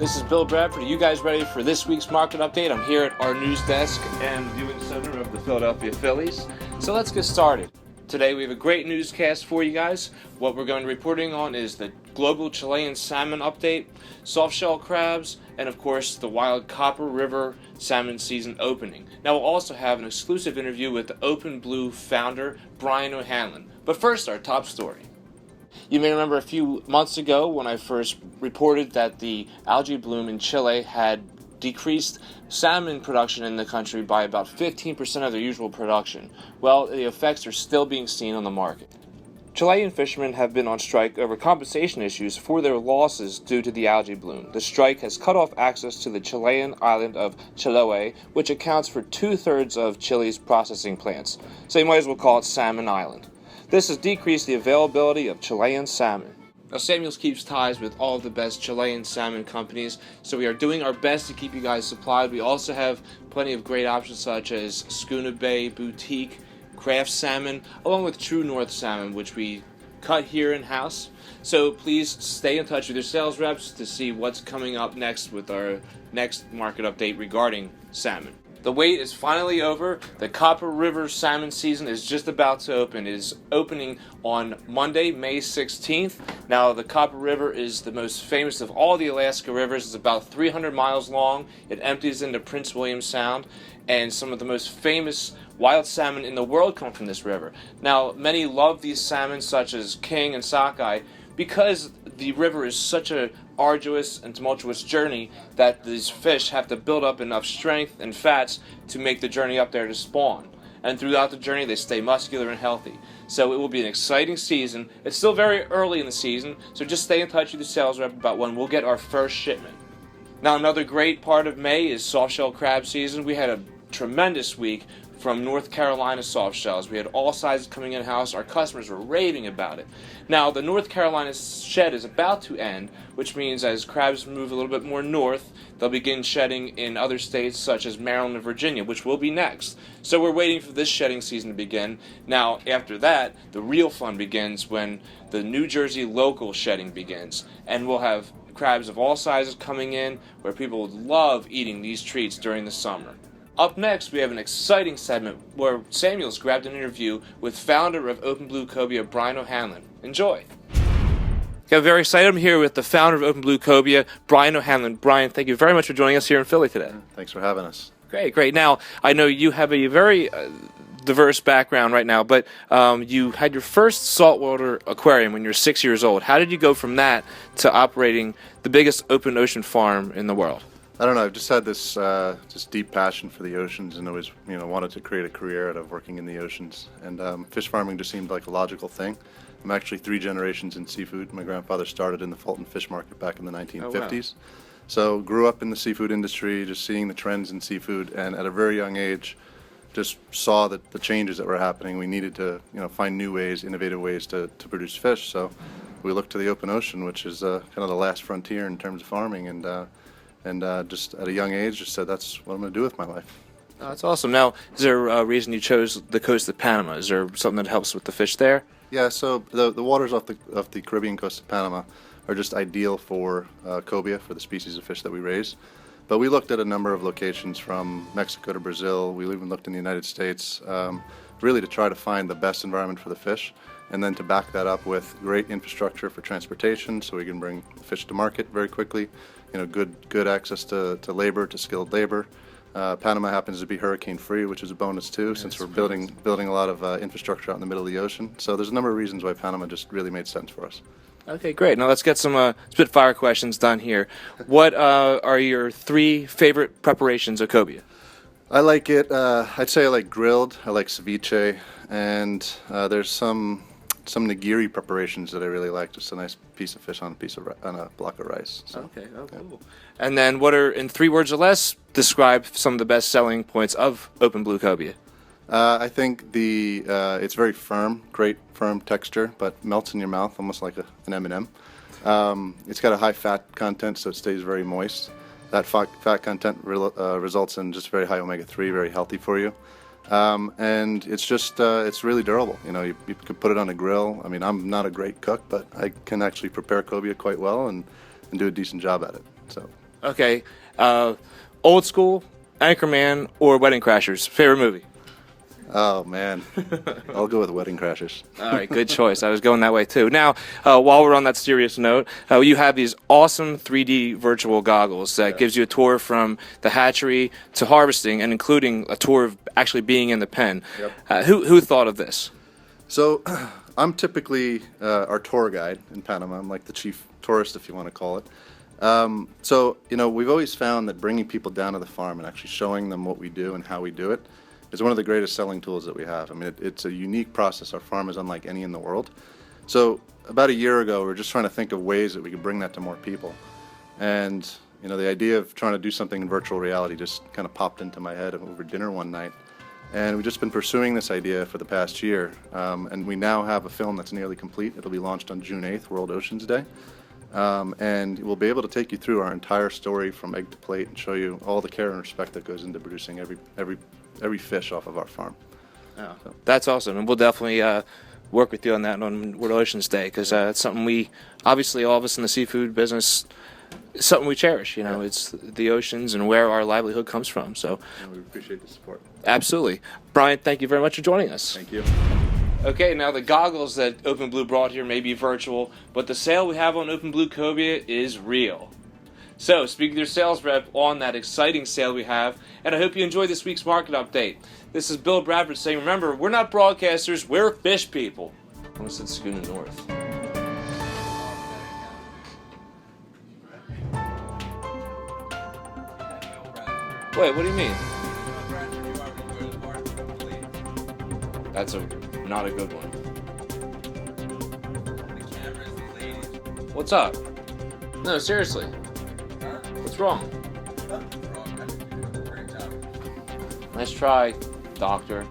This is Bill Bradford. Are you guys ready for this week's market update? I'm here at our news desk and viewing center of the Philadelphia Phillies. So let's get started. Today we have a great newscast for you guys. What we're going to be reporting on is the global Chilean salmon update, softshell crabs, and of course the wild Copper River salmon season opening. Now we'll also have an exclusive interview with the Open Blue founder, Brian O'Hanlon. But first, our top story. You may remember a few months ago when I first reported that the algae bloom in Chile had decreased salmon production in the country by about 15% of their usual production. Well, the effects are still being seen on the market. Chilean fishermen have been on strike over compensation issues for their losses due to the algae bloom. The strike has cut off access to the Chilean island of Chiloé, which accounts for 2/3 of Chile's processing plants. So you might as well call it Salmon Island. This has decreased the availability of Chilean salmon. Now, Samuels keeps ties with all of the best Chilean salmon companies, so we are doing our best to keep you guys supplied. We also have plenty of great options such as Schooner Bay, Boutique, Craft Salmon, along with True North Salmon, which we cut here in-house. So please stay in touch with your sales reps to see what's coming up next with our next market update regarding salmon. The wait is finally over. The Copper River salmon season is just about to open. It is opening on Monday, May 16th. Now, the Copper River is the most famous of all the Alaska rivers. It's about 300 miles long. It empties into Prince William Sound, and some of the most famous wild salmon in the world come from this river. Now, many love these salmon, such as king and sockeye, because the river is such a arduous and tumultuous journey that these fish have to build up enough strength and fats to make the journey up there to spawn. And throughout the journey, they stay muscular and healthy. So it will be an exciting season. It's still very early in the season, so just stay in touch with your sales rep about when we'll get our first shipment. Now, another great part of May is softshell crab season. We had a tremendous week from North Carolina soft shells. We had all sizes coming in-house. Our customers were raving about it. Now, the North Carolina shed is about to end, which means as crabs move a little bit more north, they'll begin shedding in other states such as Maryland and Virginia, which will be next. So we're waiting for this shedding season to begin. Now, after that, the real fun begins when the New Jersey local shedding begins, and we'll have crabs of all sizes coming in where people would love eating these treats during the summer. Up next, we have an exciting segment where Samuels grabbed an interview with founder of Open Blue Cobia, Brian O'Hanlon. Enjoy. Okay, I'm very excited. I'm here with the founder of Open Blue Cobia, Brian O'Hanlon. Brian, thank you very much for joining us here in Philly today. Thanks for having us. Great. Now, I know you have a very diverse background right now, but you had your first saltwater aquarium when you were 6 years old. How did you go from that to operating the biggest open ocean farm in the world? I don't know. I've just had this just deep passion for the oceans, and always, wanted to create a career out of working in the oceans. And fish farming just seemed like a logical thing. I'm actually 3 generations in seafood. My grandfather started in the Fulton Fish Market back in the 1950s. Oh, wow. So grew up in the seafood industry, just seeing the trends in seafood, and at a very young age, just saw that the changes that were happening. We needed to, find new ways, innovative ways to produce fish. So we looked to the open ocean, which is kind of the last frontier in terms of farming, and just at a young age, just said that's what I'm going to do with my life. Oh, that's awesome. Now, is there a reason you chose the coast of Panama? Is there something that helps with the fish there? Yeah, so the waters off the Caribbean coast of Panama are just ideal for cobia, for the species of fish that we raise. But we looked at a number of locations from Mexico to Brazil. We even looked in the United States, really to try to find the best environment for the fish, and then to back that up with great infrastructure for transportation so we can bring the fish to market very quickly. Good access to labor, to skilled labor. Panama happens to be hurricane free, which is a bonus too, since we're building a lot of infrastructure out in the middle of the ocean. So there's a number of reasons why Panama just really made sense for us. Okay, great. Now let's get some spitfire questions done here. What are your 3 favorite preparations of cobia? I like it. I'd say I like grilled. I like ceviche, and there's some nigiri preparations that I really like. Just a nice piece of fish on a block of rice. So, okay, cool. And then, what are, in 3 words or less, describe some of the best selling points of Open Blue Cobia? I think it's very firm, great firm texture, but melts in your mouth almost like an M&M. It's got a high fat content, so it stays very moist. That fat content results in just very high omega-3, very healthy for you. And it's just, it's really durable. You could put it on a grill. I mean, I'm not a great cook, but I can actually prepare cobia quite well and do a decent job at it. So Okay. Old School, Anchorman, or Wedding Crashers? Favorite movie? Oh man, I'll go with Wedding Crashers. All right, good choice. I was going that way too. Now, while we're on that serious note, you have these awesome 3D virtual goggles that gives you a tour from the hatchery to harvesting, and including a tour of actually being in the pen. Yep. Who thought of this? So, I'm typically our tour guide in Panama. I'm like the chief tourist, if you want to call it. So, we've always found that bringing people down to the farm and actually showing them what we do and how we do it is one of the greatest selling tools that we have. I mean, it's a unique process. Our farm is unlike any in the world. So about a year ago, we were just trying to think of ways that we could bring that to more people. And, the idea of trying to do something in virtual reality just kind of popped into my head over dinner one night. And we've just been pursuing this idea for the past year. And we now have a film that's nearly complete. It'll be launched on June 8th, World Oceans Day. And we'll be able to take you through our entire story from egg to plate and show you all the care and respect that goes into producing every fish off of our farm. Oh, so. That's awesome, and we'll definitely work with you on that on World Oceans Day, because it's something we, obviously all of us in the seafood business, it's something we cherish. It's the oceans and where our livelihood comes from. So we appreciate the support. Absolutely. Brian, thank you very much for joining us. Thank you. Okay, now the goggles that Open Blue brought here may be virtual, but the sale we have on Open Blue Cobia is real. So, speak with your sales rep on that exciting sale we have, and I hope you enjoyed this week's market update. This is Bill Bradford saying, remember, we're not broadcasters, we're fish people. I'm going to sit Schooner North. Wait, what do you mean? That's not a good one. What's up? No, seriously. What's wrong? Nice try, doctor.